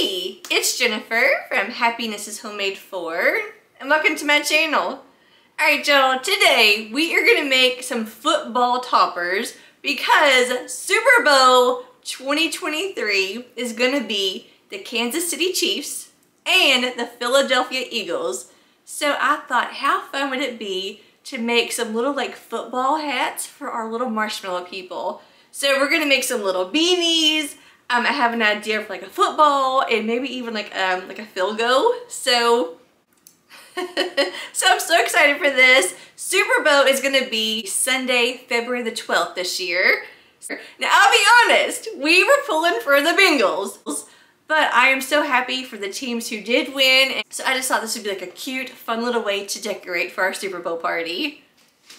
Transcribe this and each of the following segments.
Hey, it's Jennifer from Happiness is Homemade 4, and welcome to my channel. Alright y'all, today we are going to make some football toppers because Super Bowl 2023 is going to be the Kansas City Chiefs and the Philadelphia Eagles. So I thought, how fun would it be to make some little like football hats for our little marshmallow people. So we're going to make some little beanies. I have an idea for like a football and maybe even like a field goal. So, so I'm so excited for this. Super Bowl is going to be Sunday, February the 12th this year. Now I'll be honest, we were pulling for the Bengals, but I am so happy for the teams who did win. So I just thought this would be like a cute, fun little way to decorate for our Super Bowl party.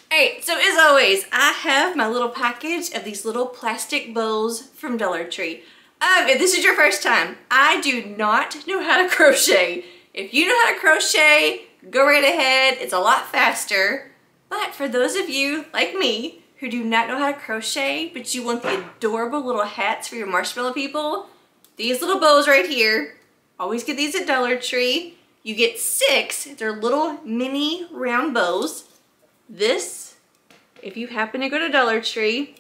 Alright, so as always, I have my little package of these little plastic bowls from Dollar Tree. If this is your first time, I do not know how to crochet. If you know how to crochet, go right ahead. It's a lot faster. But for those of you like me who do not know how to crochet, but you want the adorable little hats for your marshmallow people, these little bows right here, always get these at Dollar Tree. You get 6. They're little mini round bows. This, if you happen to go to Dollar Tree,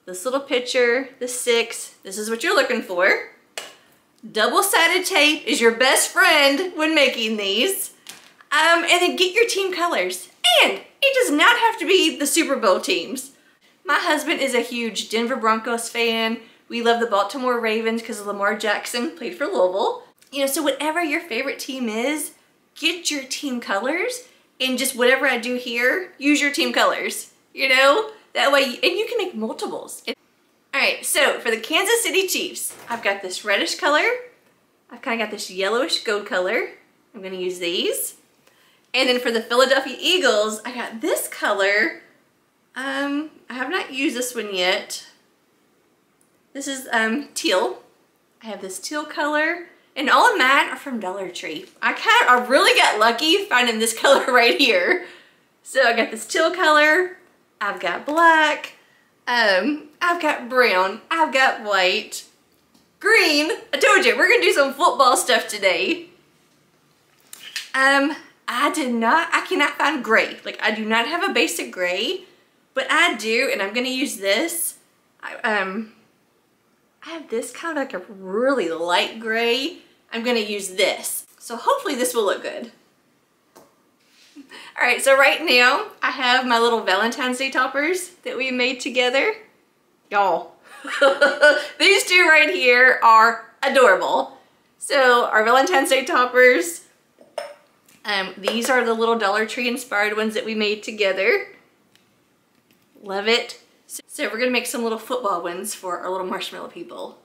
this little picture, the 6, this is what you're looking for. Double-sided tape is your best friend when making these. And then get your team colors. And it does not have to be the Super Bowl teams. My husband is a huge Denver Broncos fan. We love the Baltimore Ravens because Lamar Jackson played for Louisville. You know, so whatever your favorite team is, get your team colors. And just whatever I do here, use your team colors, you know? That way, and you can make multiples. Alright, so for the Kansas City Chiefs, I've got this reddish color. I've kind of got this yellowish gold color. I'm going to use these. And then for the Philadelphia Eagles, I got this color. I have not used this one yet. This is teal. I have this teal color. And all of mine are from Dollar Tree. I really got lucky finding this color right here. So I got this teal color. I've got black, I've got brown, I've got white, green. I told you, we're gonna do some football stuff today. I cannot find gray. Like, I do not have a basic gray, but I do, and I'm gonna use this. I have this kind of like a really light gray. I'm gonna use this. So hopefully this will look good. Alright, so right now I have my little Valentine's Day toppers that we made together. Y'all, these two right here are adorable. So our Valentine's Day toppers, these are the little Dollar Tree inspired ones that we made together. Love it. So we're going to make some little football ones for our little marshmallow people.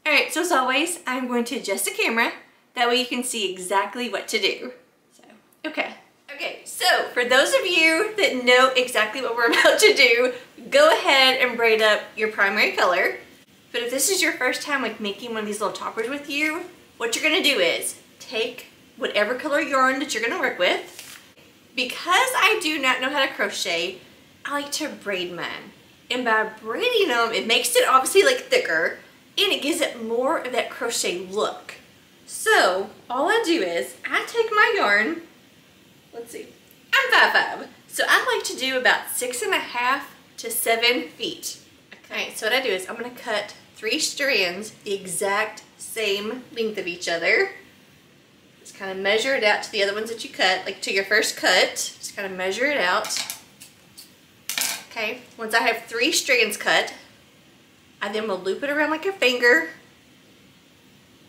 Alright, so as always, I'm going to adjust the camera. That way you can see exactly what to do. So, okay. Okay, so for those of you that know exactly what we're about to do, go ahead and braid up your primary color. But if this is your first time like making one of these little toppers with you, what you're gonna do is take whatever color yarn that you're gonna work with. Because I do not know how to crochet, I like to braid mine. And by braiding them, it makes it obviously like thicker and it gives it more of that crochet look. So all I do is I take my yarn. Let's see, I'm 5'5", so I like to do about 6.5 to 7 feet. Okay, so what I do is I'm gonna cut 3 strands the exact same length of each other. Just kind of measure it out to the other ones that you cut, like to your first cut, just kind of measure it out. Okay, once I have 3 strands cut, I then will loop it around like a finger.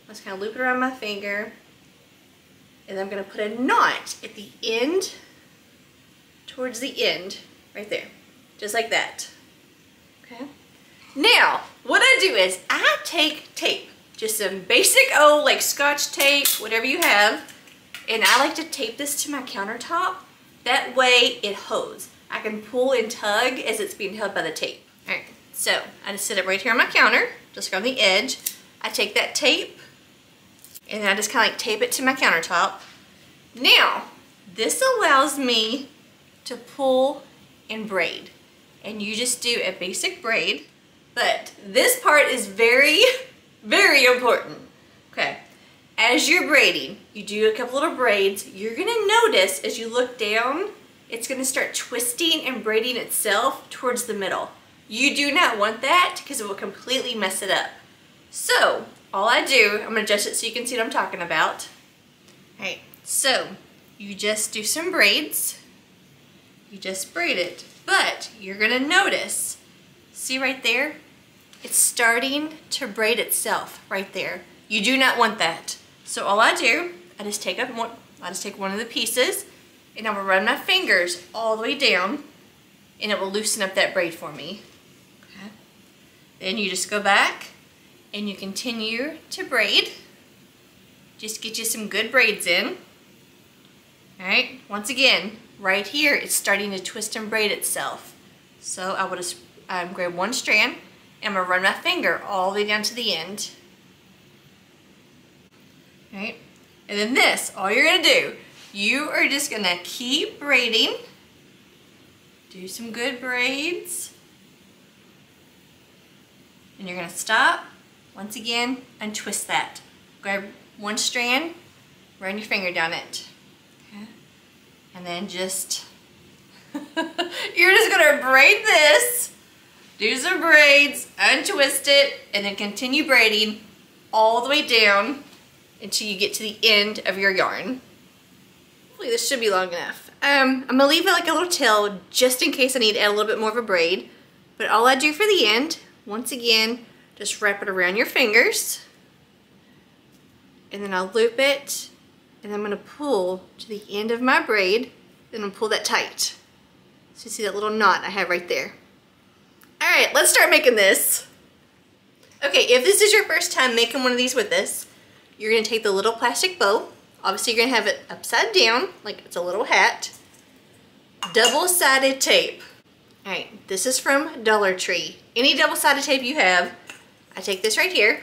Just kind of loop it around my finger. And I'm going to put a knot at the end, towards the end, right there. Just like that. Okay? Now, what I do is I take tape, just some basic old like Scotch tape, whatever you have, and I like to tape this to my countertop. That way it holds. I can pull and tug as it's being held by the tape. Alright, so I just set it right here on my counter, just on the edge. I take that tape, and then I just kind of like tape it to my countertop. Now, this allows me to pull and braid. And you just do a basic braid, but this part is very, very important. Okay. As you're braiding, you do a couple little braids. You're gonna notice as you look down, it's gonna start twisting and braiding itself towards the middle. You do not want that because it will completely mess it up. So, all I do, I'm gonna adjust it so you can see what I'm talking about. All right, so you just do some braids. You just braid it, but you're gonna notice, see right there? It's starting to braid itself right there. You do not want that. So all I do, I just take one of the pieces and I'm gonna run my fingers all the way down and it will loosen up that braid for me. Okay. Then you just go back and you continue to braid. Just get you some good braids in. All right, once again, right here, it's starting to twist and braid itself. So I will just grab one strand and I'm gonna run my finger all the way down to the end. All right, and then this, all you're gonna do, you are just gonna keep braiding. Do some good braids. And you're gonna stop, once again, untwist that. Grab one strand, run your finger down it. Okay. And then just, you're just gonna braid this, do some braids, untwist it, and then continue braiding all the way down until you get to the end of your yarn. Hopefully this should be long enough. I'm gonna leave it like a little tail just in case I need to add a little bit more of a braid. But all I do for the end, once again, just wrap it around your fingers. And then I'll loop it, and I'm gonna pull to the end of my braid, then I'm gonna pull that tight. So you see that little knot I have right there. All right, let's start making this. Okay, if this is your first time making one of these with us, you're gonna take the little plastic bow. Obviously you're gonna have it upside down, like it's a little hat. Double-sided tape. All right, this is from Dollar Tree. Any double-sided tape you have, I take this right here.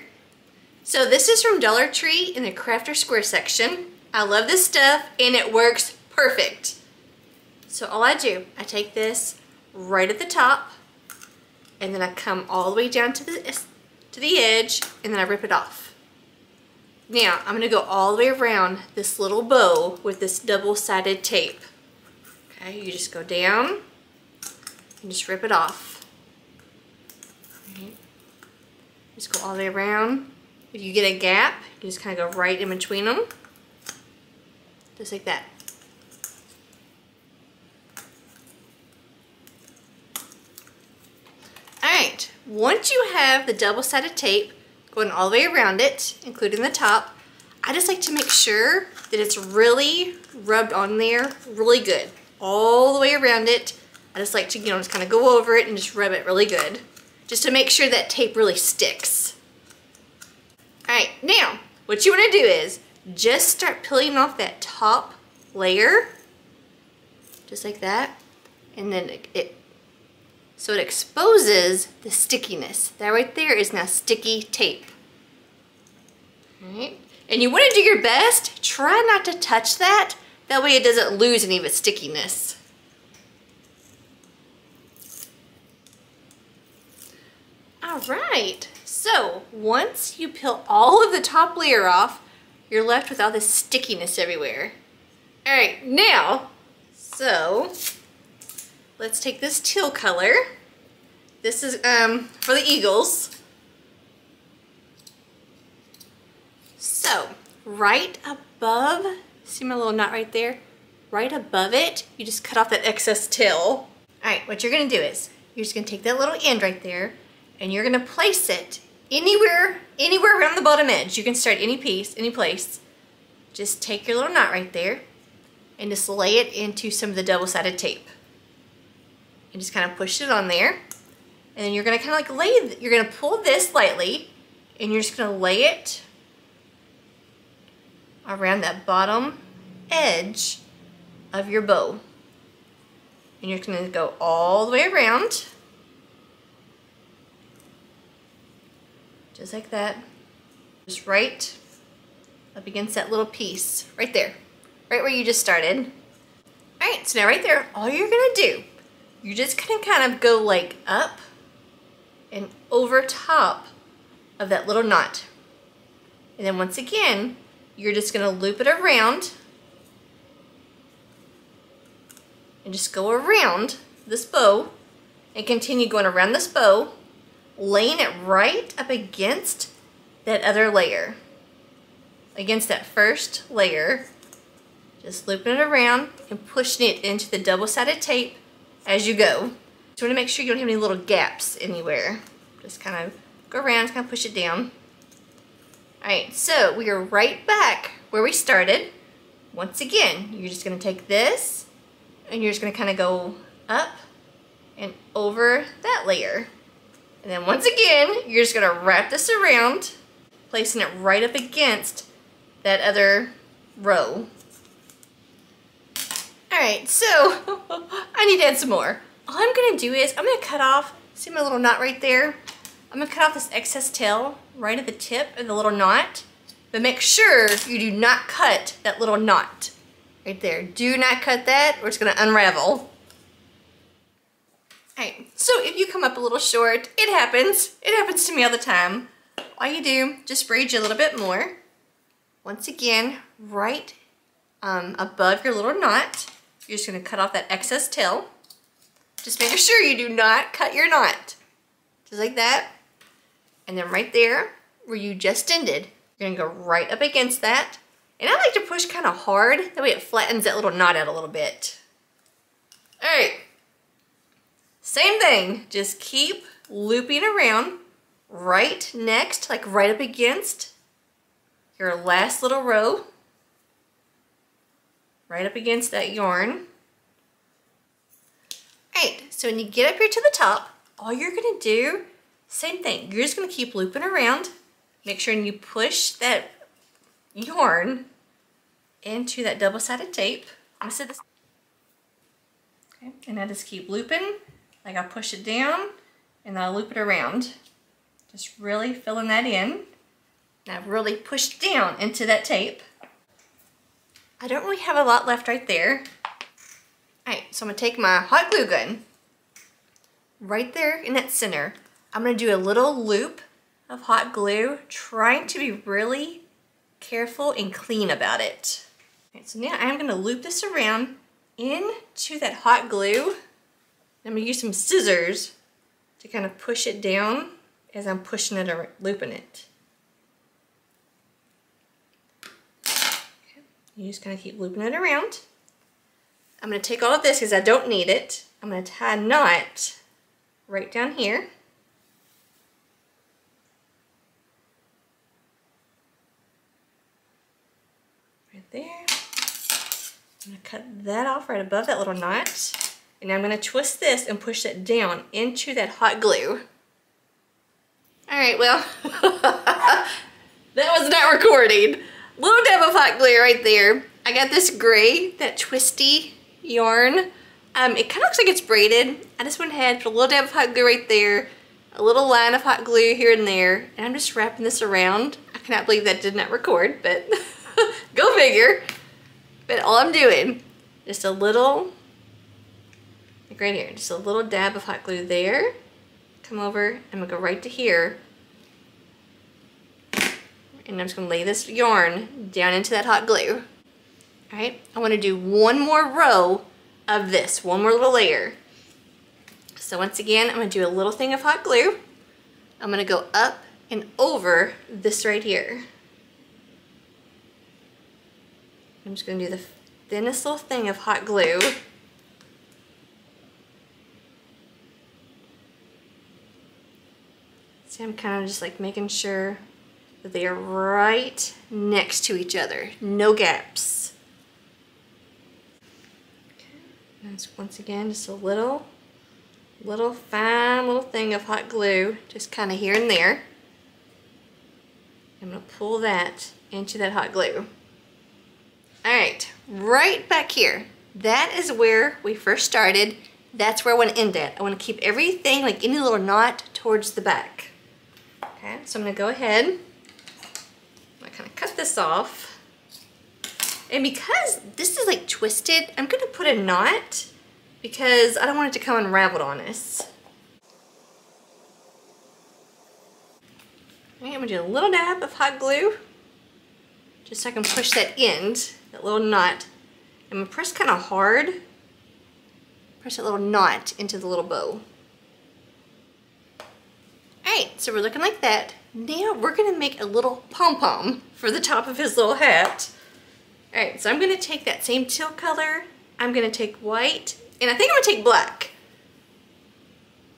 So this is from Dollar Tree in the Crafter Square section. I love this stuff and it works perfect. So all I do, I take this right at the top and then I come all the way down to the edge and then I rip it off. Now I'm gonna go all the way around this little bow with this double-sided tape. Okay, you just go down and just rip it off. Right. Just go all the way around. If you get a gap, you just kind of go right in between them. Just like that. Alright, once you have the double-sided tape going all the way around it, including the top, I just like to make sure that it's really rubbed on there really good. All the way around it. I just like to, you know, just kind of go over it and just rub it really good. Just to make sure that tape really sticks. Alright, now, what you want to do is just start peeling off that top layer. Just like that. And then so it exposes the stickiness. That right there is now sticky tape. Alright, and you want to do your best, try not to touch that. That way it doesn't lose any of its stickiness. Alright, so once you peel all of the top layer off, you're left with all this stickiness everywhere. Alright, now, so let's take this teal color. This is for the eagles. So, right above, see my little knot right there? Right above it, you just cut off that excess tail. Alright, what you're gonna do is, you're just gonna take that little end right there, and you're gonna place it anywhere around the bottom edge. You can start any piece, any place. Just take your little knot right there, and just lay it into some of the double-sided tape. And just kind of push it on there. And then you're gonna kind of like you're gonna pull this lightly, and you're just gonna lay it around that bottom edge of your bow. And you're gonna go all the way around. Just like that. Just right up against that little piece, right there. Right where you just started. Alright, so now right there, all you're gonna do, you're just gonna kind of go like up and over top of that little knot. And then once again, you're just gonna loop it around and just go around this bow and continue going around this bow, laying it right up against that other layer, against that first layer, just looping it around and pushing it into the double-sided tape as you go. So you want to make sure you don't have any little gaps anywhere. Just kind of go around, kind of push it down. Alright, so we are right back where we started. Once again, you're just going to take this and you're just going to kind of go up and over that layer. And then once again, you're just going to wrap this around, placing it right up against that other row. Alright, so I need to add some more. All I'm going to do is I'm going to cut off, see my little knot right there? I'm going to cut off this excess tail right at the tip of the little knot. But make sure you do not cut that little knot right there. Do not cut that or it's going to unravel. Alright, so if you come up a little short, it happens. It happens to me all the time. All you do, just braid you a little bit more. Once again, right above your little knot, you're just going to cut off that excess tail. Just making sure you do not cut your knot. Just like that. And then right there, where you just ended, you're going to go right up against that. And I like to push kind of hard. That way it flattens that little knot out a little bit. Alright. Same thing. Just keep looping around right next, like right up against your last little row. Right up against that yarn. Alright, so when you get up here to the top, all you're going to do, same thing. You're just going to keep looping around. Make sure you push that yarn into that double-sided tape. I'm going to set this. Okay, and I just keep looping. Like I'll push it down and I'll loop it around. Just really filling that in. And I've really pushed down into that tape. I don't really have a lot left right there. Alright, so I'm going to take my hot glue gun. Right there in that center, I'm going to do a little loop of hot glue, trying to be really careful and clean about it. Alright, so now I'm going to loop this around into that hot glue. I'm going to use some scissors to kind of push it down as I'm pushing it or looping it. You just kind of keep looping it around. I'm going to take all of this because I don't need it. I'm going to tie a knot right down here. Right there. I'm going to cut that off right above that little knot. And I'm going to twist this and push it down into that hot glue. Alright, well, that was not recording. Little dab of hot glue right there. I got this gray, that twisty yarn. It kind of looks like it's braided. I just went ahead, put a little dab of hot glue right there, a little line of hot glue here and there, and I'm just wrapping this around. I cannot believe that did not record, but go figure. But all I'm doing, just a little, like right here, just a little dab of hot glue there. Come over, I'm gonna go right to here. And I'm just going to lay this yarn down into that hot glue. Alright, I want to do one more row of this, one more little layer. So once again, I'm going to do a little thing of hot glue. I'm going to go up and over this right here. I'm just going to do the thinnest little thing of hot glue. See, I'm kind of just like making sure that they are right next to each other. No gaps. Okay. And once again, just a little fine little thing of hot glue, just kind of here and there. I'm going to pull that into that hot glue. Alright, right back here. That is where we first started. That's where I want to end at. I want to keep everything, like any little knot, towards the back. Okay, so I'm going to go ahead. I kind of cut this off. And because this is like twisted, I'm going to put a knot because I don't want it to come unraveled on us. Alright, I'm going to do a little dab of hot glue just so I can push that end, that little knot. I'm gonna press kind of hard. Press that little knot into the little bow. Alright, so we're looking like that. Now we're gonna make a little pom-pom for the top of his little hat. Alright, so I'm gonna take that same teal color. I'm gonna take white, and I think I'm gonna take black.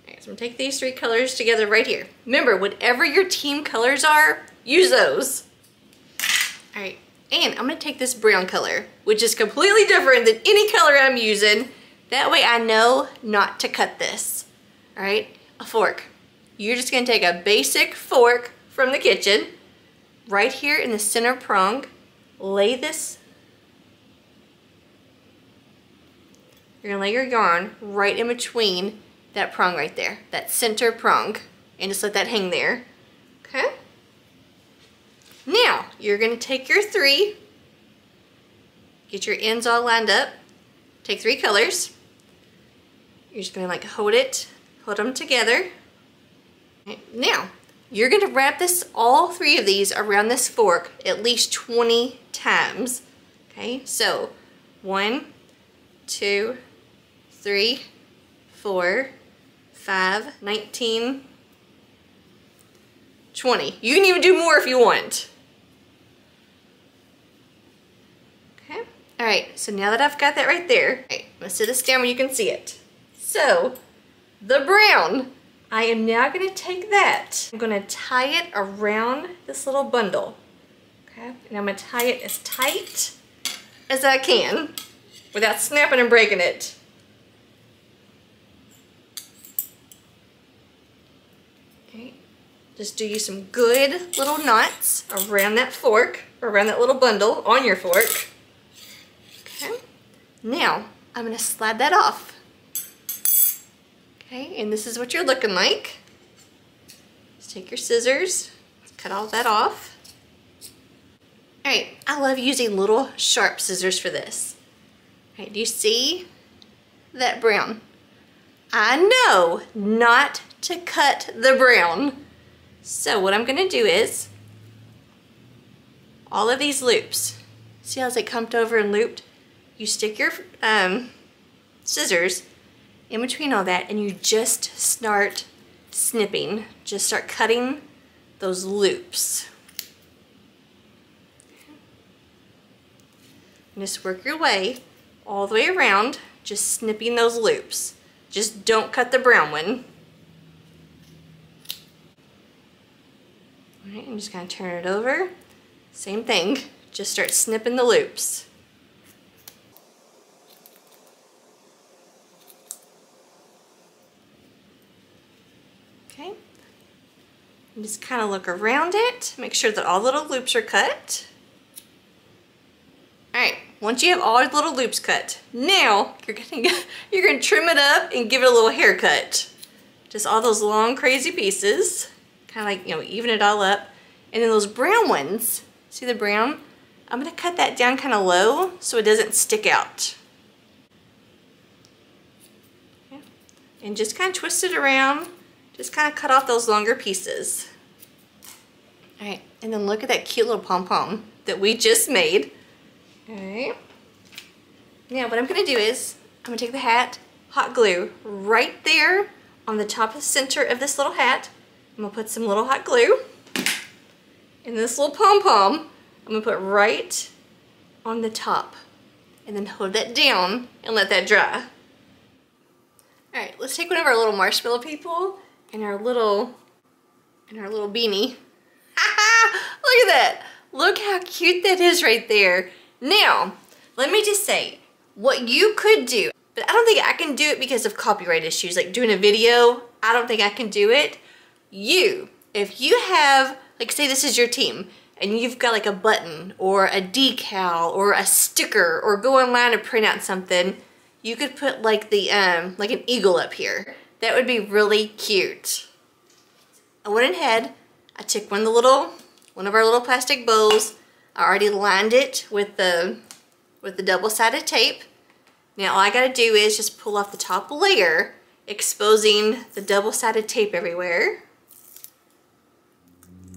Alright, so I'm gonna take these three colors together right here. Remember, whatever your team colors are, use those. Alright, and I'm gonna take this brown color, which is completely different than any color I'm using. That way I know not to cut this. Alright, a fork. You're just gonna take a basic fork from the kitchen, right here in the center prong, lay this. You're gonna lay your yarn right in between that prong right there, that center prong, and just let that hang there, okay? Now, you're gonna take your three, get your ends all lined up, take three colors. You're just gonna like hold them together. Okay. Now, you're gonna wrap this, all three of these around this fork at least 20 times. Okay, so 1, 2, 3, 4, 5, 19, 20. You can even do more if you want. Okay, all right, so now that I've got that right there, I'm gonna sit this down where you can see it. So, the brown, I am now gonna take that. I'm gonna tie it around this little bundle. Okay, and I'm gonna tie it as tight as I can without snapping and breaking it. Okay, just do you some good little knots around that fork, or around that little bundle on your fork. Okay, now I'm gonna slide that off. Okay, and this is what you're looking like. Just take your scissors, cut all that off. All right, I love using little sharp scissors for this. All right, do you see that brown? I know not to cut the brown. So what I'm gonna do is, all of these loops, see how they come over and looped? You stick your scissors in between all that, and you just start snipping. Just start cutting those loops. And just work your way all the way around, just snipping those loops. Just don't cut the brown one. All right, I'm just gonna turn it over. Same thing, just start snipping the loops. Okay, and just kind of look around it, make sure that all the little loops are cut. All right, once you have all the little loops cut, now you're gonna trim it up and give it a little haircut. Just all those long, crazy pieces, kind of like, you know, even it all up. And then those brown ones, see the brown? I'm gonna cut that down kind of low so it doesn't stick out. Okay. And just kind of twist it around. Just kind of cut off those longer pieces. All right, and then look at that cute little pom-pom that we just made. All right. Now what I'm gonna do is, I'm gonna take the hat, hot glue right there on the top of the center of this little hat. I'm gonna put some little hot glue. And this little pom-pom, I'm gonna put right on the top. And then hold that down and let that dry. All right, let's take one of our little marshmallow people and our little beanie. Look at that. Look how cute that is right there. Now, let me just say, what you could do, but I don't think I can do it because of copyright issues, like doing a video, I don't think I can do it. If you have, like say this is your team, and you've got like a button, or a decal, or a sticker, or go online and print out something, you could put like the, like an eagle up here. That would be really cute. I went ahead, I took one of our little plastic bows, I already lined it with the double-sided tape. Now all I gotta do is just pull off the top layer, exposing the double-sided tape everywhere.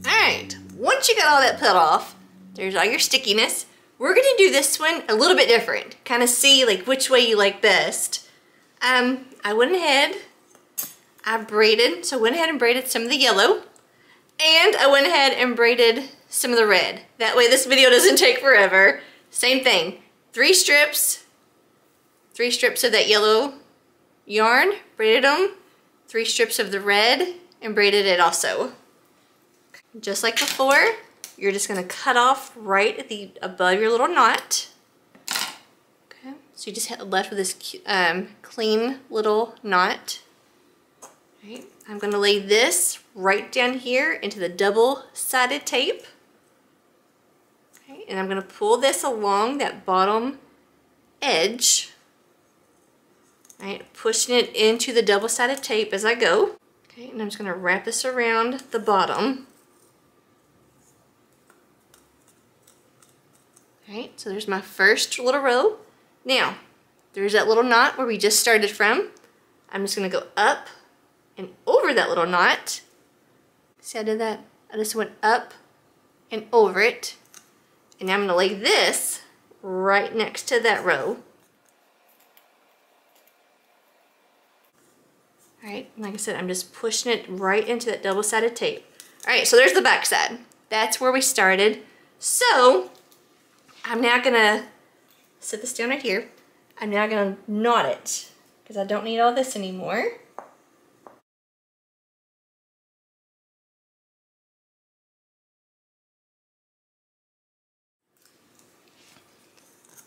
Alright, once you got all that put off, There's all your stickiness. We're gonna do this one a little bit different. Kind of see like which way you like best. I went ahead, I braided, so I went ahead and braided some of the yellow, and I went ahead and braided some of the red. That way this video doesn't take forever. Same thing, 3 strips of that yellow yarn, braided them, 3 strips of the red, and braided it also. Just like before, you're just gonna cut off right at the above your little knot. Okay, so you just left with this clean little knot. Right. I'm gonna lay this right down here into the double-sided tape. Okay, and I'm gonna pull this along that bottom edge. Right, pushing it into the double-sided tape as I go. Okay, and I'm just gonna wrap this around the bottom. Alright, so there's my first little row. Now, there's that little knot where we just started from. I'm just gonna go up and over that little knot. See, I did that? I just went up and over it. And now I'm gonna lay this right next to that row. Alright, like I said, I'm just pushing it right into that double-sided tape. Alright, so there's the back side. That's where we started. So, I'm now gonna set this down right here. I'm now gonna knot it because I don't need all this anymore.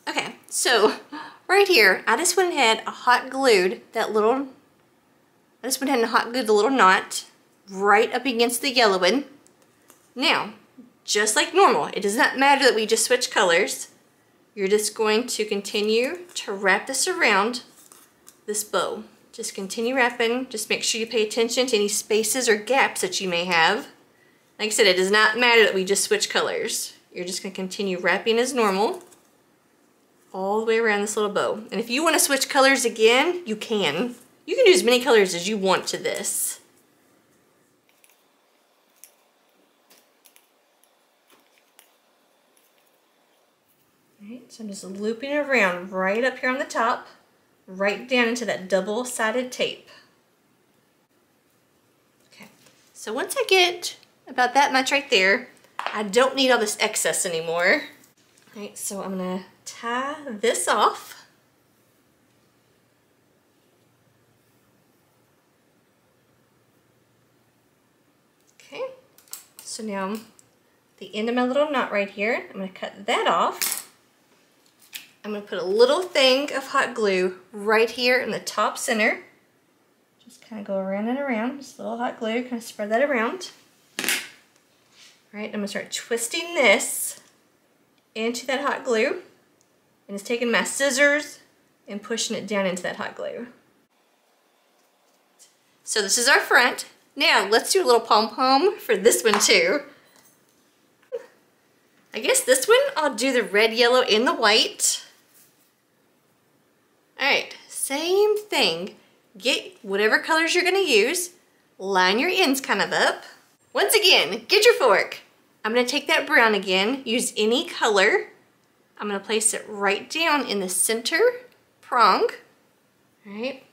Okay, so right here, I just went ahead and hot glued the little knot right up against the yellow one. Now, just like normal, it does not matter that we just switch colors. You're just going to continue to wrap this around this bow. Just continue wrapping. Just make sure you pay attention to any spaces or gaps that you may have. Like I said, it does not matter that we just switch colors. You're just going to continue wrapping as normal all the way around this little bow. And if you want to switch colors again, you can. You can do as many colors as you want to this. Alright, so I'm just looping it around right up here on the top, right down into that double-sided tape. Okay, so once I get about that much right there, I don't need all this excess anymore. Alright, so I'm gonna tie this off. Okay, so now the end of my little knot right here, I'm gonna cut that off. I'm going to put a little thing of hot glue right here in the top center. Just kind of go around and around. Just a little hot glue, kind of spread that around. Alright, I'm going to start twisting this into that hot glue. And just taking my scissors and pushing it down into that hot glue. So this is our front. Now let's do a little pom-pom for this one too. I guess this one I'll do the red, yellow, and the white. Alright, same thing. Get whatever colors you're going to use. Line your ends kind of up. Once again, get your fork. I'm going to take that brown again. Use any color. I'm going to place it right down in the center prong. Alright.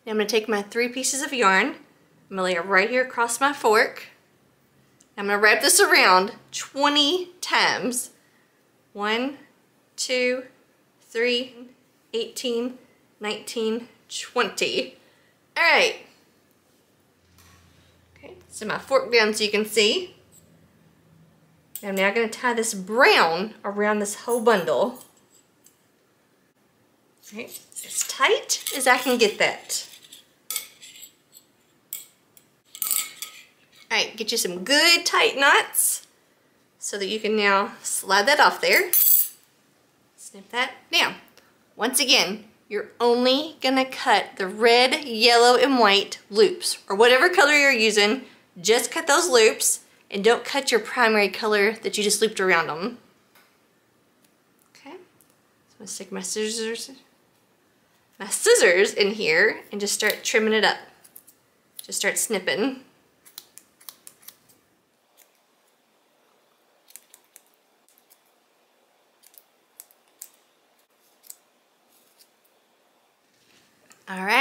Now I'm going to take my 3 pieces of yarn. I'm going to lay it right here across my fork. I'm going to wrap this around 20 times. 1, 2, 3, 18, 19, 20. Alright. Okay, so my fork down so you can see. I'm now going to tie this brown around this whole bundle. Alright, as tight as I can get that. Alright, get you some good tight knots so that you can now slide that off there. Snip that. Now, once again, you're only gonna cut the red, yellow, and white loops, or whatever color you're using. Just cut those loops and don't cut your primary color that you just looped around them. Okay, so I'm gonna stick my scissors in here and just start trimming it up. Just start snipping.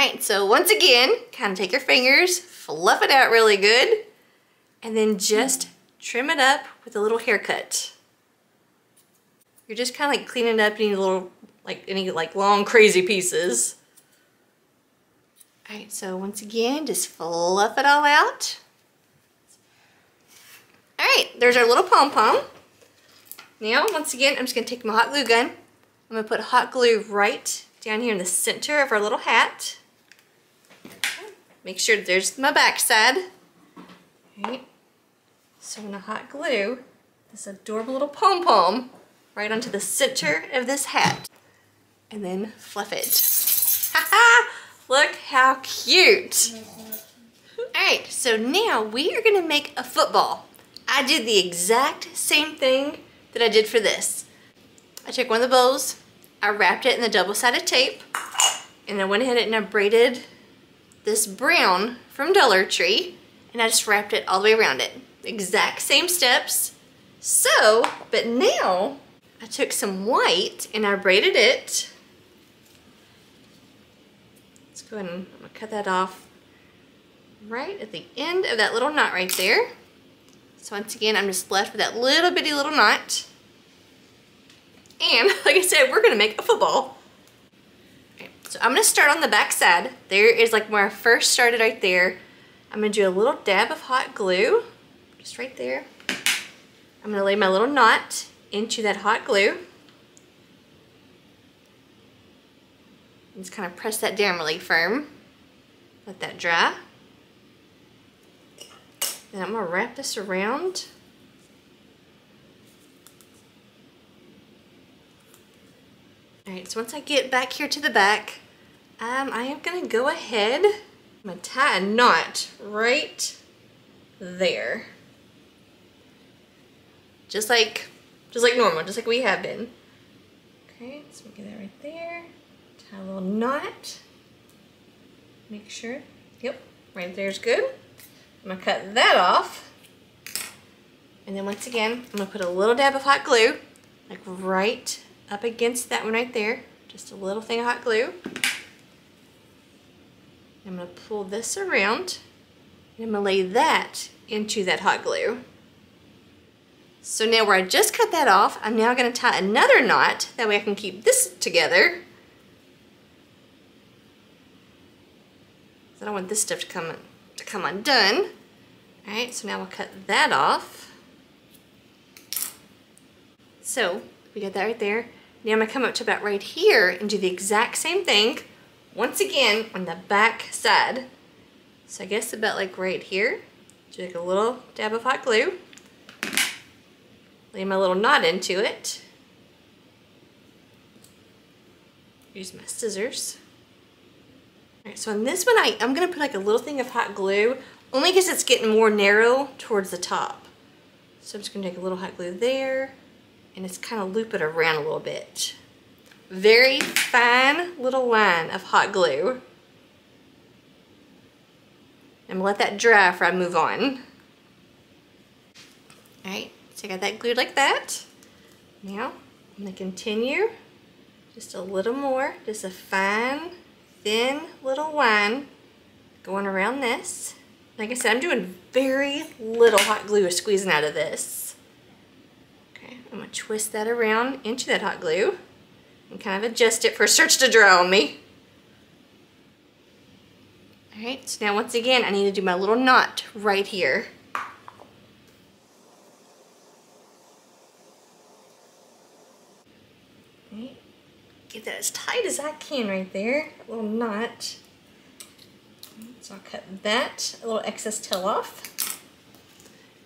Alright, so once again, kind of take your fingers, fluff it out really good, and then just trim it up with a little haircut. You're just kind of like cleaning up any little, any long crazy pieces. Alright, so once again, just fluff it all out. Alright, there's our little pom-pom. Now, once again, I'm just going to take my hot glue gun. I'm going to put hot glue right down here in the center of our little hat. Make sure there's my back side. Alright, so I'm going to hot glue this adorable little pom-pom right onto the center of this hat. And then fluff it. Haha! Look how cute! Alright, so now we are going to make a football. I did the exact same thing that I did for this. I took one of the bows, I wrapped it in the double-sided tape, and I went ahead and I braided this brown from Dollar Tree, and I just wrapped it all the way around it. Exact same steps. So, but now I took some white and I braided it. Let's go ahead and I'm gonna cut that off right at the end of that little knot right there. So once again, I'm just left with that little bitty little knot. And like I said, we're gonna make a football. Okay, so I'm gonna start on the back side. There is like where I first started right there. I'm gonna do a little dab of hot glue, just right there. I'm gonna lay my little knot into that hot glue. And just kind of press that down really firm. Let that dry. Then I'm gonna wrap this around. Alright, so once I get back here to the back, I am gonna go ahead, I'm gonna tie a knot right there. Just like normal, just like we have been. Okay, so we get that right there. Tie a little knot. Make sure, yep, right there's good. I'm gonna cut that off. And then once again, I'm gonna put a little dab of hot glue, like right up against that one right there. Just a little thing of hot glue. I'm gonna pull this around, and I'm gonna lay that into that hot glue. So now where I just cut that off, I'm now gonna tie another knot, that way I can keep this together. I don't want this stuff to come undone. Alright, so now we'll cut that off. So, we got that right there. Now I'm gonna come up to about right here and do the exact same thing, once again, on the back side. So I guess about like right here, do like a little dab of hot glue. Lay my little knot into it. Use my scissors. Alright, so on this one, I'm going to put like a little thing of hot glue, only because it's getting more narrow towards the top. So I'm just going to take a little hot glue there, and just kind of loop it around a little bit. Very fine little line of hot glue. I'm going to let that dry before I move on. Alright, so I got that glued like that. Now, I'm going to continue just a little more, just a fine, thin little line going around this. Like I said, I'm doing very little hot glue squeezing out of this. Okay, I'm going to twist that around into that hot glue and kind of adjust it for it starts to dry on me. Alright, so now once again, I need to do my little knot right here. Get that as tight as I can right there, that little knot. So I'll cut that, a little excess tail off.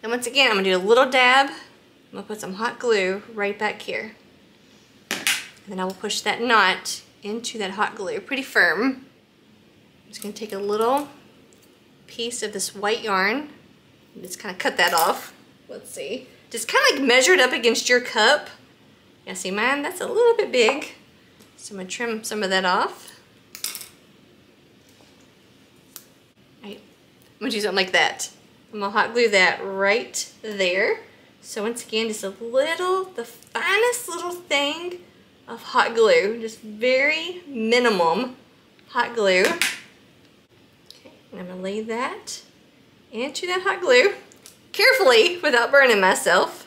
And once again, I'm gonna do a little dab. I'm gonna put some hot glue right back here. And then I will push that knot into that hot glue, pretty firm. I'm just gonna take a little piece of this white yarn and just kind of cut that off. Let's see. Just kind of like measure it up against your cup. Yeah, see mine, that's a little bit big. So I'm going to trim some of that off. Right. I'm going to do something like that. I'm going to hot glue that right there. So once again, just a little, the finest little thing of hot glue. Just very minimum hot glue. And I'm gonna lay that into that hot glue, carefully without burning myself.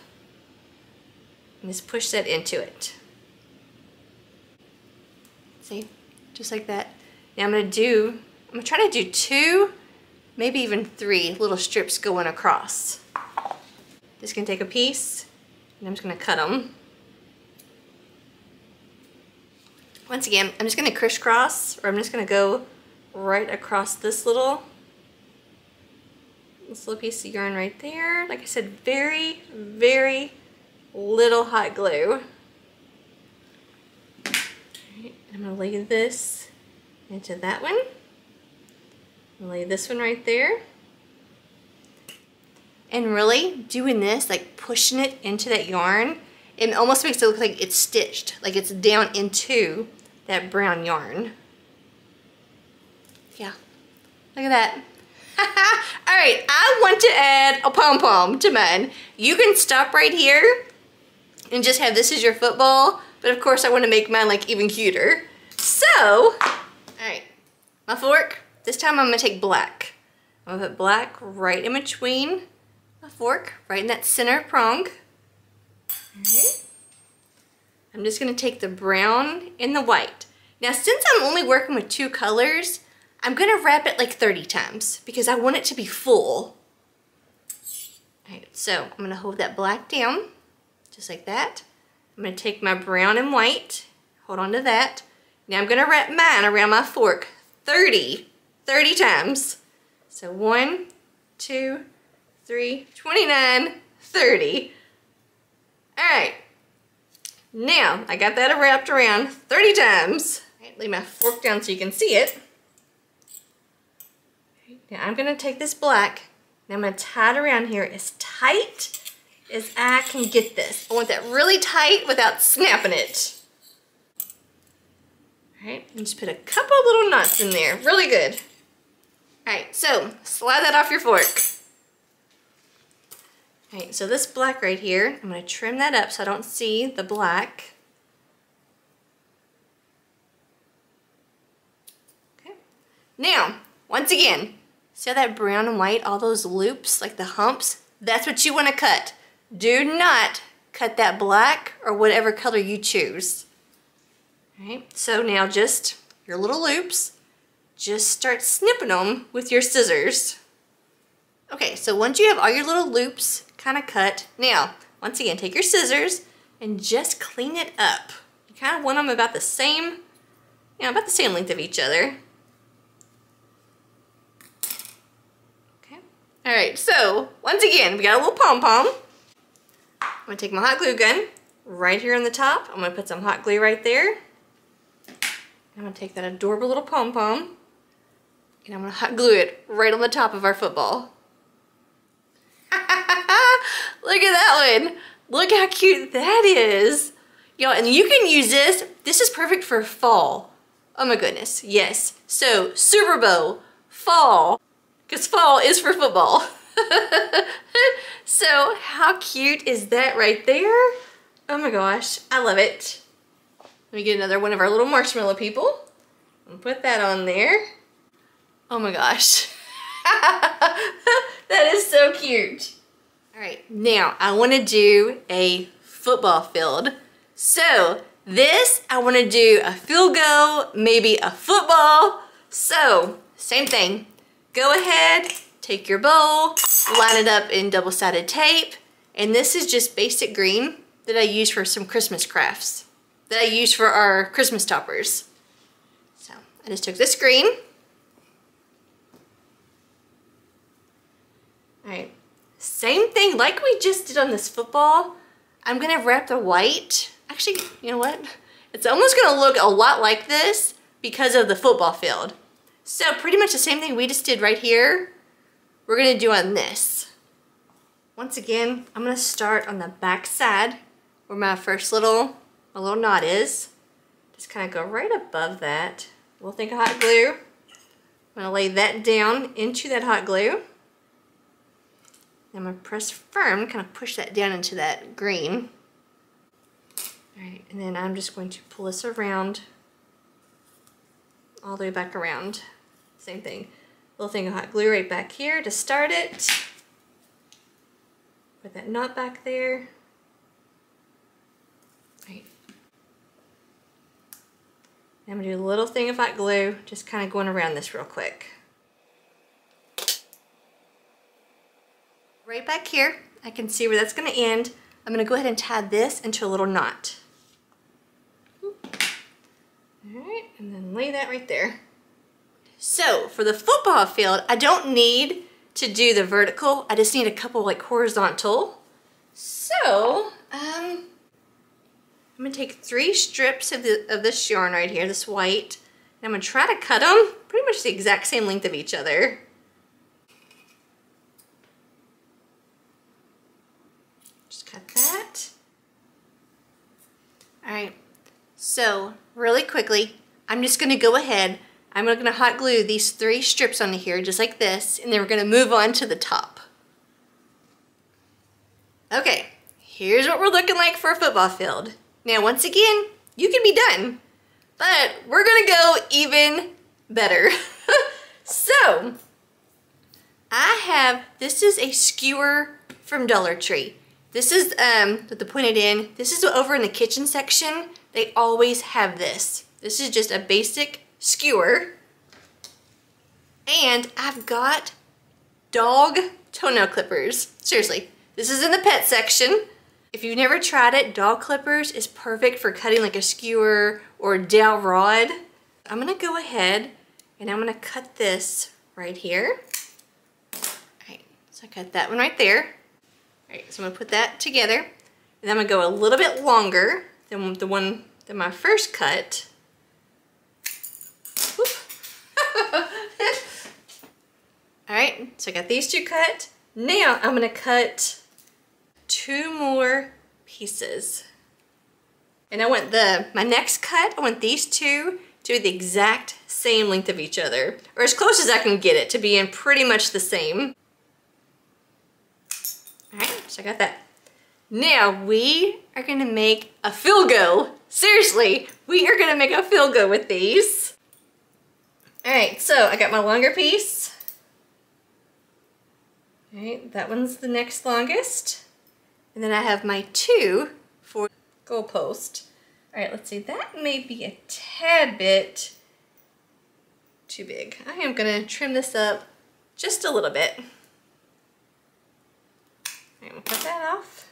And just push that into it. See, just like that. Now I'm gonna try to do 2, maybe even 3 little strips going across. Just gonna take a piece and I'm just gonna cut them. Once again, I'm just gonna crisscross, or I'm just gonna go right across this little piece of yarn right there. Like I said, very, very little hot glue. Alright, I'm gonna lay this into that one. I'm gonna lay this one right there. And really doing this, like pushing it into that yarn, it almost makes it look like it's stitched, like it's down into that brown yarn. Yeah, look at that. All right, I want to add a pom-pom to mine. You can stop right here and just have this as your football, but of course I want to make mine like even cuter. So, all right, my fork, this time I'm gonna take black. I'm gonna put black right in between my fork, right in that center prong. All right. I'm just gonna take the brown and the white. Now, since I'm only working with 2 colors, I'm gonna wrap it like 30 times because I want it to be full. All right, so I'm gonna hold that black down, just like that. I'm gonna take my brown and white, hold on to that. Now I'm gonna wrap mine around my fork 30 times. So 1, 2, 3, 29, 30. All right, now I got that wrapped around 30 times. All right, lay my fork down so you can see it. Now I'm gonna take this black and I'm gonna tie it around here as tight as I can get this. I want that really tight without snapping it. All right, and just put a couple little knots in there, really good. All right, so slide that off your fork. All right, so this black right here, I'm gonna trim that up so I don't see the black. Okay, now, once again, see how that brown and white, all those loops, like the humps? That's what you want to cut. Do not cut that black or whatever color you choose. All right, so now just your little loops, just start snipping them with your scissors. Okay, so once you have all your little loops kind of cut, now, once again, take your scissors and just clean it up. You kind of want them about the same, about the same length of each other. All right, so once again, we got a little pom-pom. I'm gonna take my hot glue gun right here on the top. I'm gonna put some hot glue right there. I'm gonna take that adorable little pom-pom and I'm gonna hot glue it right on the top of our football. Look at that one. Look how cute that is. Y'all, and you can use this. This is perfect for fall. Oh my goodness, yes. So Super Bowl, fall, because fall is for football. So how cute is that right there? Oh my gosh, I love it. Let me get another one of our little marshmallow people and put that on there. Oh my gosh. That is so cute. All right, now I want to do a football field. So this, I want to do a field goal, maybe a football. So same thing. Go ahead, take your bowl, line it up in double-sided tape, and this is just basic green that I use for some Christmas crafts, that I use for our Christmas toppers. So I just took this green. All right, same thing like we just did on this football. I'm gonna wrap the white. Actually, you know what? It's almost gonna look a lot like this because of the football field. So pretty much the same thing we just did right here, we're gonna do on this. Once again, I'm gonna start on the back side where my little knot is. Just kind of go right above that. We'll think of hot glue. I'm gonna lay that down into that hot glue. I'm gonna press firm, kind of push that down into that green. All right, and then I'm just going to pull this around, all the way back around. Same thing. little thing of hot glue right back here to start it. Put that knot back there. Right. I'm gonna do a little thing of hot glue, just kind of going around this real quick. Right back here, I can see where that's gonna end. I'm gonna go ahead and tie this into a little knot. All right, and then lay that right there. So for the football field, I don't need to do the vertical. I just need a couple like horizontal. So I'm gonna take 3 strips of this yarn right here, this white, and I'm gonna try to cut them pretty much the exact same length of each other. Just cut that. All right, so really quickly, I'm just gonna go ahead, I'm gonna hot glue these 3 strips onto here, just like this, and then we're gonna move on to the top. Okay, here's what we're looking like for a football field. Now, once again, you can be done, but we're gonna go even better. So, this is a skewer from Dollar Tree. This is, with the pointed end, this is over in the kitchen section. They always have this. This is just a basic skewer. And I've got dog toenail clippers. Seriously, this is in the pet section. If you've never tried it, dog clippers is perfect for cutting like a skewer or a dowel rod. I'm gonna go ahead and I'm gonna cut this right here. All right, so I cut that one right there. All right, so I'm gonna put that together, and then I'm gonna go a little bit longer than the one that my first cut. All right, so I got these 2 cut. Now I'm gonna cut 2 more pieces. And I want my next cut, I want these 2 to be the exact same length of each other, or as close as I can get it to be in pretty much the same. All right, so I got that. Now we are gonna make a field goal. Seriously, we are gonna make a field goal with these. All right, so I got my longer piece. All right, that one's the next longest. And then I have my 2 for goal post. All right, let's see, that may be a tad bit too big. I am gonna trim this up just a little bit. All right, we'll cut that off.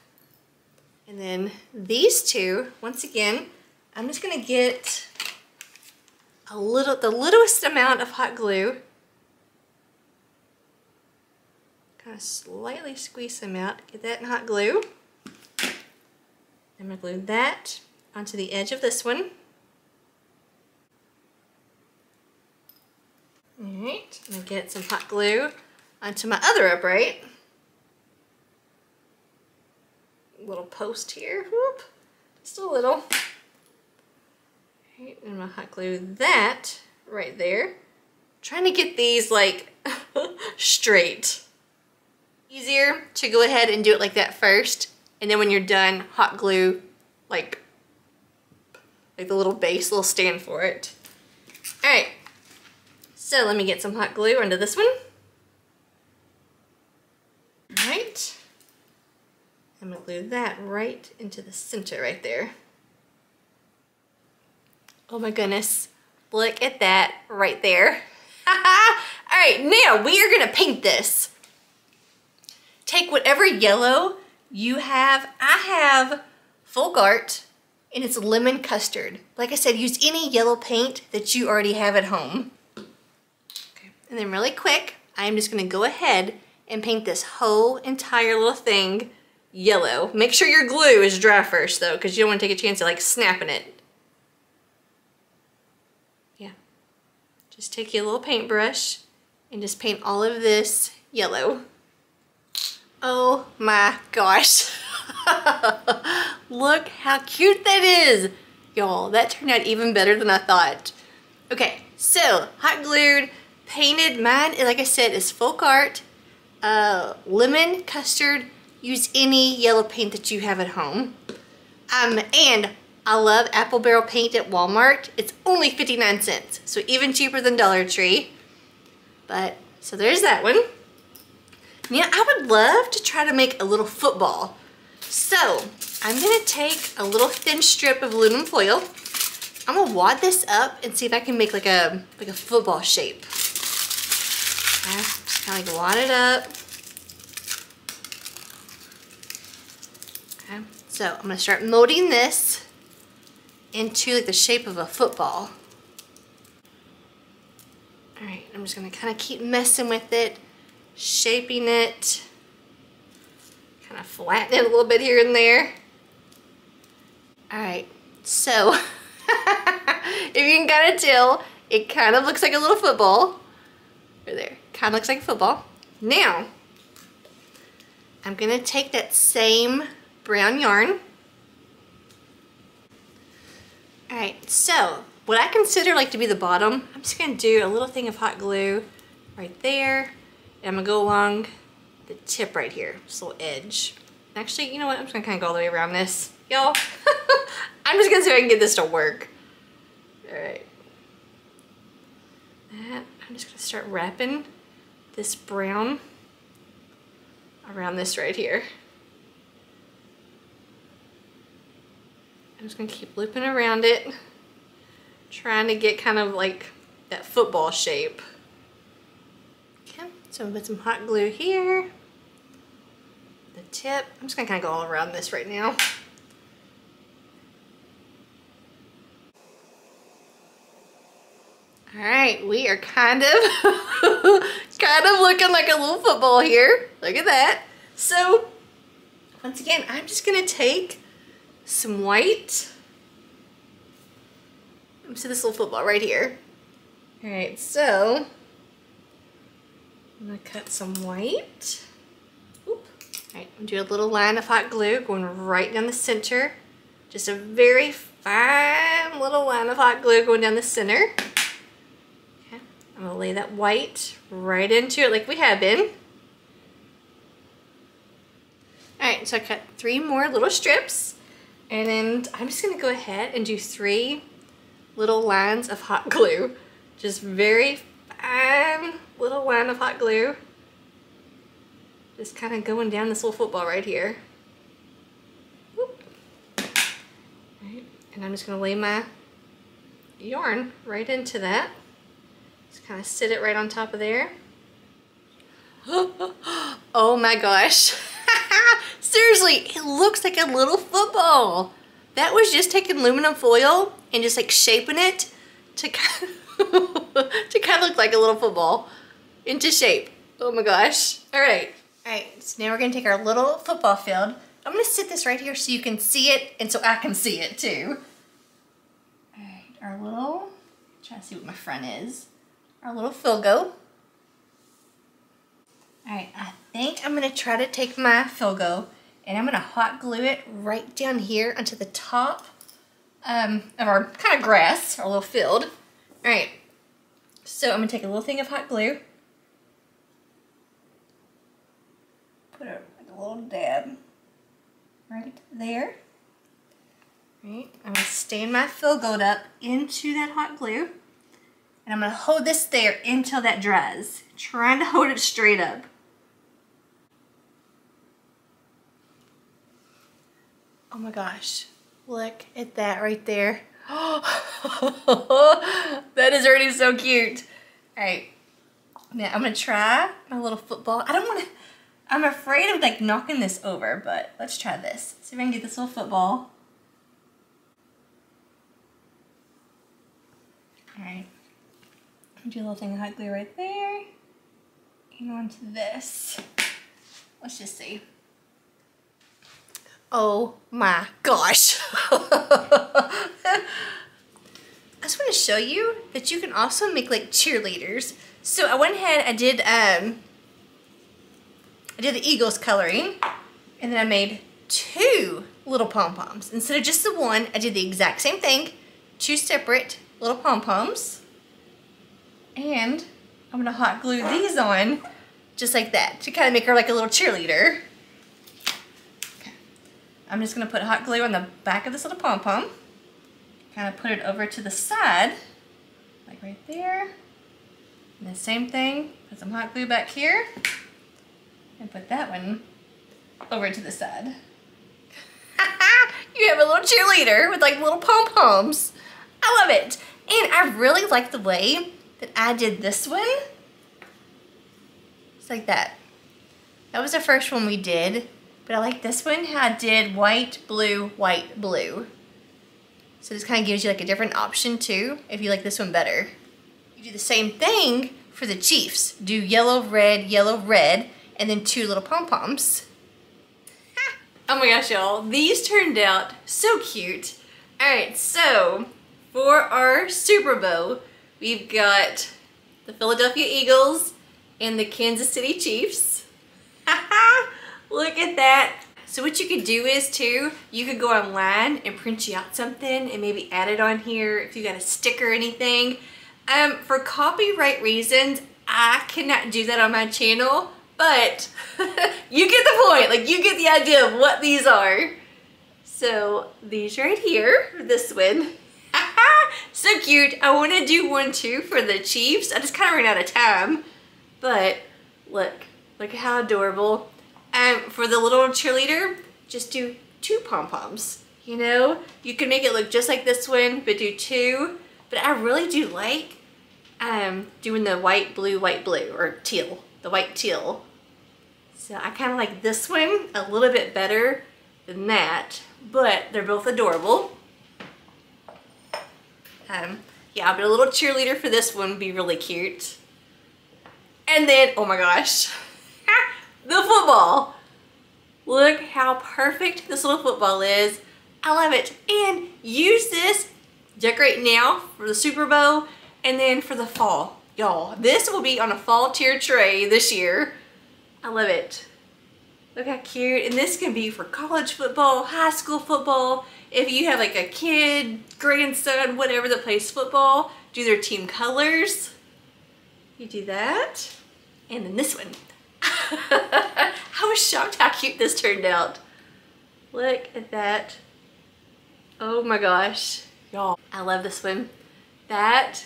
And then these 2, once again, I'm just gonna get the littlest amount of hot glue. Kind of slightly squeeze them out, get that in hot glue. I'm gonna glue that onto the edge of this one. All right, I'm gonna get some hot glue onto my other upright. Little post here, whoop, just a little. All right, and I'm gonna hot glue that right there. Trying to get these like straight. Easier to go ahead and do it like that first, and then when you're done, hot glue like the little base, little stand for it. All right, so let me get some hot glue onto this one. All right, I'm gonna glue that right into the center right there. Oh my goodness, look at that right there. All right, now we are gonna paint this. Take whatever yellow you have. I have Folk Art, and it's lemon custard. Like I said, use any yellow paint that you already have at home. Okay. And then really quick, I'm just gonna go ahead and paint this whole entire little thing yellow. Make sure your glue is dry first though, because you don't want to take a chance of like snapping it. Yeah. Just take your little paintbrush and just paint all of this yellow. Oh my gosh. Look how cute that is. Y'all, that turned out even better than I thought. Okay, so hot glued, painted. Mine, like I said, is Folk Art, lemon custard. Use any yellow paint that you have at home. And I love apple barrel paint at Walmart. It's only 59 cents, so even cheaper than Dollar Tree. But So there's that one. Now I would love to try to make a little football. So I'm gonna take a little thin strip of aluminum foil. I'm gonna wad this up and see if I can make like a football shape. Okay, just kind of like wad it up. Okay, so I'm gonna start molding this into like the shape of a football. All right, I'm just gonna kind of keep messing with it, shaping it, kind of flatten it a little bit here and there. All right, so if you can kind of tell, it kind of looks like a little football. Right there, kind of looks like a football. Now, I'm gonna take that same brown yarn. All right, so what I consider like to be the bottom, I'm just gonna do a little thing of hot glue right there. And I'm gonna go along the tip right here, this little edge. Actually, you know what? I'm just gonna kind of go all the way around this. Y'all, I'm just gonna see if I can get this to work. All right. I'm just gonna start wrapping this brown around this right here. I'm just gonna keep looping around it, trying to get kind of like that football shape. Okay, so I'm gonna put some hot glue here. The tip, I'm just gonna kind of go all around this right now. All right, we are kind of looking like a little football here. Look at that. So once again, I'm just gonna take some white. Let me see this little football right here. All right, so I'm gonna cut some white. Oop. All right, I'm gonna do a little line of hot glue going right down the center. Just a very fine little line of hot glue going down the center. Okay, I'm gonna lay that white right into it like we have been. All right, so I cut 3 more little strips, and then I'm just gonna go ahead and do 3 little lines of hot glue. Just very fine little line of hot glue. Just kind of going down this little football right here. Whoop. Right. And I'm just gonna lay my yarn right into that. Just kind of sit it right on top of there. Oh my gosh. Seriously, it looks like a little football. That was just taking aluminum foil and just like shaping it to kind of look like a little football into shape. Oh my gosh. All right, so now we're gonna take our little football field. I'm gonna sit this right here so you can see it and so I can see it too. All right, our little, try to see what my front is. Our little Filgo. All right, I think I'm gonna try to take my Filgo and I'm gonna hot glue it right down here onto the top of our kind of grass, our little field. All right, so I'm gonna take a little thing of hot glue, put like a little dab right there. All right, I'm gonna stand my Filgo up into that hot glue, and I'm gonna hold this there until that dries, trying to hold it straight up. Oh my gosh, look at that right there. That is already so cute. All right, now I'm gonna try my little football. I'm afraid of like knocking this over, but let's try this. See if I can get this little football. All right, do a little thing of hot glue right there. And onto this. Let's just see. Oh my gosh. I just want to show you that you can also make like cheerleaders. So I went ahead, I did the Eagles coloring, and then I made 2 little pom-poms. Instead of just the one, I did the exact same thing, 2 separate little pom-poms. And I'm gonna hot glue these on just like that to kind of make her like a little cheerleader. I'm just gonna put hot glue on the back of this little pom-pom, kind of put it over to the side, like right there. And the same thing, Put some hot glue back here and put that one over to the side. You have a little cheerleader with like little pom-poms. I love it. And I really like the way that I did this one. It's like that. That was the first one we did, but I like this one, how I did white, blue, white, blue. So this kind of gives you like a different option too, if you like this one better. You do the same thing for the Chiefs. Do yellow, red, and then 2 little pom-poms. Oh my gosh, y'all, these turned out so cute. All right, so for our Super Bowl, we've got the Philadelphia Eagles and the Kansas City Chiefs. Look at that. So what you could do is too, you could go online and print you out something and maybe add it on here if you got a sticker or anything. For copyright reasons, I cannot do that on my channel, but you get the point. Like, you get the idea of what these are. So these right here, this one. So cute. I want to do one too for the Chiefs. I just kind of ran out of time, but look at how adorable. For the little cheerleader, just do 2 pom-poms. You know, you can make it look just like this one, but do 2. But I really do like doing the white, blue, or teal, the white teal. So I kind of like this one a little bit better than that, but they're both adorable. Yeah, but a little cheerleader for this one would be really cute. And then, oh my gosh, the football. Look how perfect this little football is. I love it. And use this, decorate now for the Super Bowl, and then for the fall. Y'all, this will be on a fall tier tray this year. I love it. Look how cute. And this can be for college football, high school football. If you have like a kid, grandson, whatever that plays football, do their team colors. You do that. And then this one. I was shocked how cute this turned out. Look at that. Oh my gosh. Y'all, I love this one. That.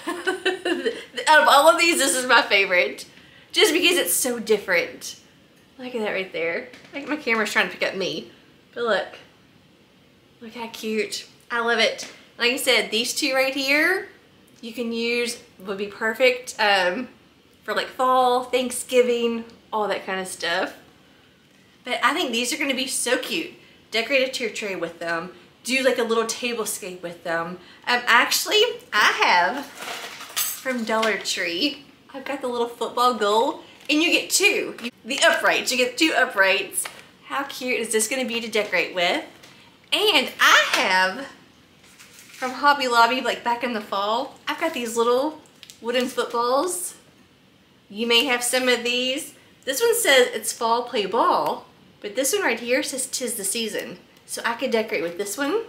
Out of all of these, this is my favorite. Just because it's so different. Look at that right there. Like my camera's trying to pick up me. But look. Look how cute. I love it. Like I said, these 2 right here, you can use, would be perfect for like fall, Thanksgiving, all that kind of stuff. But I think these are going to be so cute. Decorate a tier tray with them. Do like a little tablescape with them. Actually, I have from Dollar Tree, I've got the little football goal, and you get 2. The uprights, you get 2 uprights. How cute is this going to be to decorate with? And I have from Hobby Lobby, like back in the fall, I've got these little wooden footballs. You may have some of these. This one says it's fall, play ball, but this one right here says 'tis the season. So I could decorate with this one.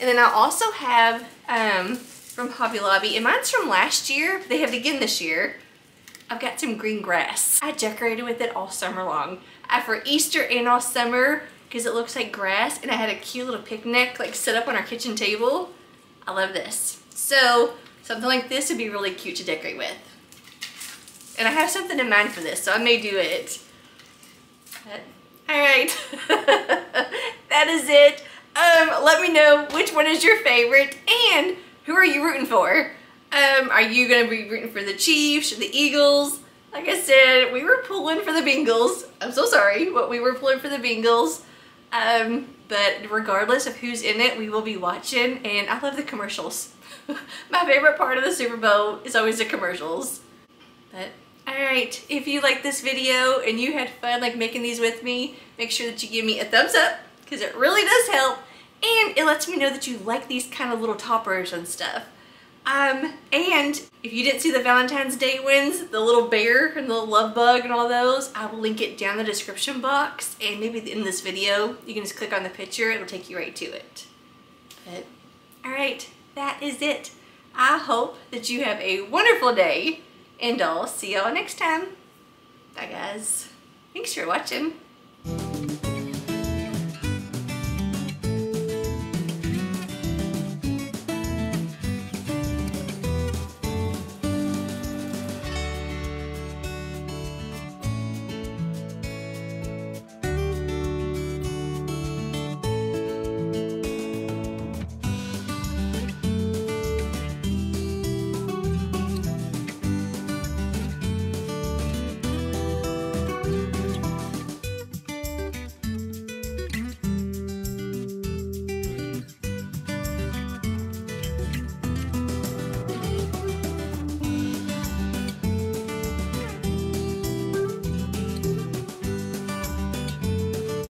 And then I also have from Hobby Lobby, and mine's from last year. They have it again this year. I've got some green grass. I decorated with it all summer long. For Easter and all summer, because it looks like grass, and I had a cute little picnic like set up on our kitchen table. I love this. So something like this would be really cute to decorate with. And I have something in mind for this, so I may do it. But, all right, that is it. Let me know which one is your favorite and who are you rooting for? Are you gonna be rooting for the Chiefs or the Eagles? Like I said, we were pulling for the Bengals. I'm so sorry, but we were pulling for the Bengals. But regardless of who's in it, we will be watching, and I love the commercials. My favorite part of the Super Bowl is always the commercials. But alright, if you like this video and you had fun like making these with me, make sure that you give me a thumbs up, because it really does help, and it lets me know that you like these kind of little toppers and stuff. And if you didn't see the Valentine's Day ones, the little bear and the little love bug and all those, I will link it down in the description box, and maybe in this video you can just click on the picture, it'll take you right to it. But alright, that is it. I hope that you have a wonderful day, and I'll see y'all next time. Bye guys. Thanks for watching.